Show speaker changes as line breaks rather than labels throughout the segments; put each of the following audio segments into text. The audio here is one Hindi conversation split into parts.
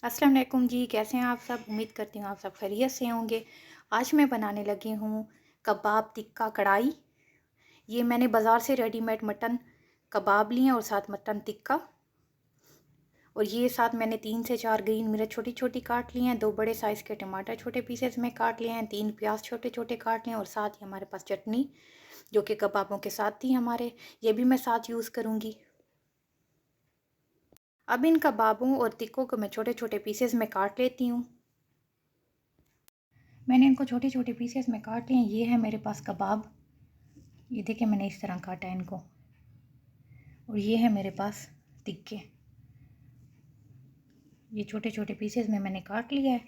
अस्सलाम वालेकुम जी, कैसे हैं आप सब। उम्मीद करती हूँ आप सब खैरियत से होंगे। आज मैं बनाने लगी हूँ कबाब टिक्का कढ़ाई। ये मैंने बाज़ार से रेडीमेड मटन कबाब लिए और साथ मटन टिक्का, और ये साथ मैंने 3 से 4 ग्रीन मिर्च छोटी छोटी काट लिए हैं, 2 बड़े साइज़ के टमाटर छोटे पीसेस में काट लिए हैं, 3 प्याज छोटे छोटे काट लिए हैं, और साथ ही हमारे पास चटनी जो कि कबाबों के साथ थी हमारे, ये भी मैं साथ यूज़ करूँगी। अब इन कबाबों और टिक्कों को मैं छोटे छोटे पीसेस में काट लेती हूँ। मैंने इनको छोटे छोटे पीसेस में काट लिए हैं। ये है मेरे पास कबाब, ये देखिए मैंने इस तरह काटा है इनको, और ये है मेरे पास टिक्के, ये छोटे छोटे पीसेस में मैंने काट लिया है।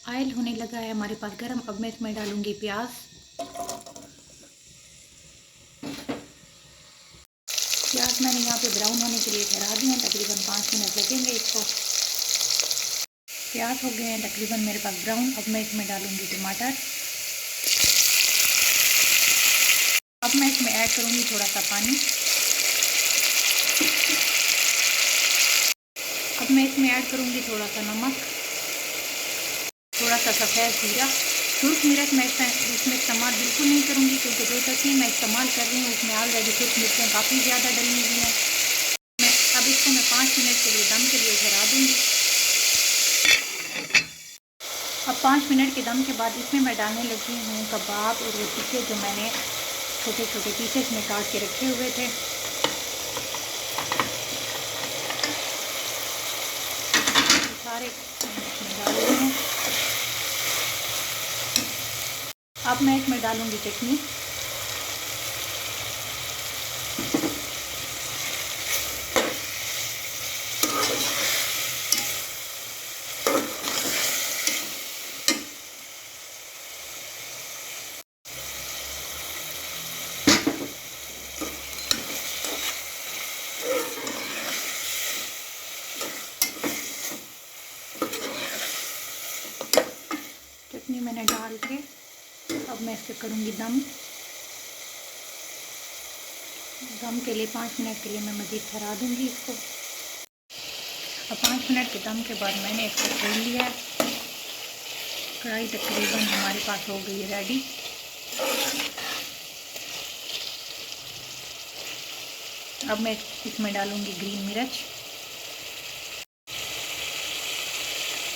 ऑयल होने लगा है हमारे पास गरम। अब मैं इसमें डालूंगी प्याज। प्याज मैंने यहाँ पे ब्राउन होने के लिए ठहरा दिए हैं, तकरीबन 5 मिनट लगेंगे इसको। प्याज हो गए हैं तकरीबन मेरे पास ब्राउन। अब मैं इसमें डालूंगी टमाटर। अब मैं इसमें ऐड करूंगी थोड़ा सा पानी। अब मैं इसमें ऐड करूंगी थोड़ा सा नमक, थोड़ा सा सफ़ेद जीरा। सुर्ख मिर्च मैं इसमें इस्तेमाल बिल्कुल नहीं करूंगी, क्योंकि जो चटनी मैं इस्तेमाल कर रही हूँ उसमें ऑलरेडी सुर्ख मिर्चें काफ़ी ज़्यादा डली हुई हैं। अब इसको मैं 5 मिनट के लिए दम के लिए ठहरा दूंगी। अब 5 मिनट के दम के बाद इसमें मैं डालने लगी हूँ कबाब और वो टिक्के जो मैंने छोटे छोटे पीसेस में काट के रखे हुए थे। सारे इसमें डाल रही हूँ। अब मैं इसमें डालूंगी चटनी। चटनी मैंने डाल के अब मैं इसे करूँगी दम। दम के लिए 5 मिनट के लिए मैं मज़ीद ठहरा दूँगी इसको। अब 5 मिनट के दम के बाद मैंने इसको खोल लिया है। कढ़ाई तकरीबन हमारे पास हो गई है रेडी। अब मैं इसमें डालूँगी ग्रीन मिर्च।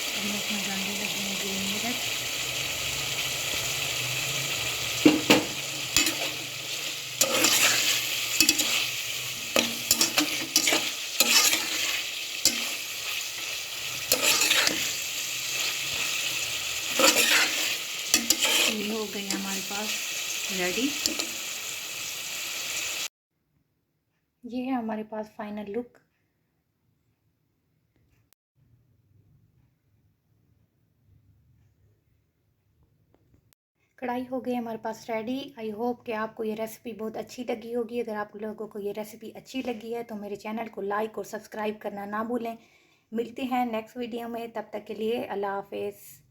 अब मैं इसमें डालने लगी हूँ ग्रीन मिर्च। ये हो गई हमारे पास रेडी। ये है हमारे पास फाइनल लुक। कढ़ाई हो गई हमारे पास रेडी। आई होप कि आपको ये रेसिपी बहुत अच्छी लगी होगी। अगर आप लोगों को ये रेसिपी अच्छी लगी है तो मेरे चैनल को लाइक और सब्सक्राइब करना ना भूलें। मिलते हैं नेक्स्ट वीडियो में, तब तक के लिए अल्लाह हाफिज़।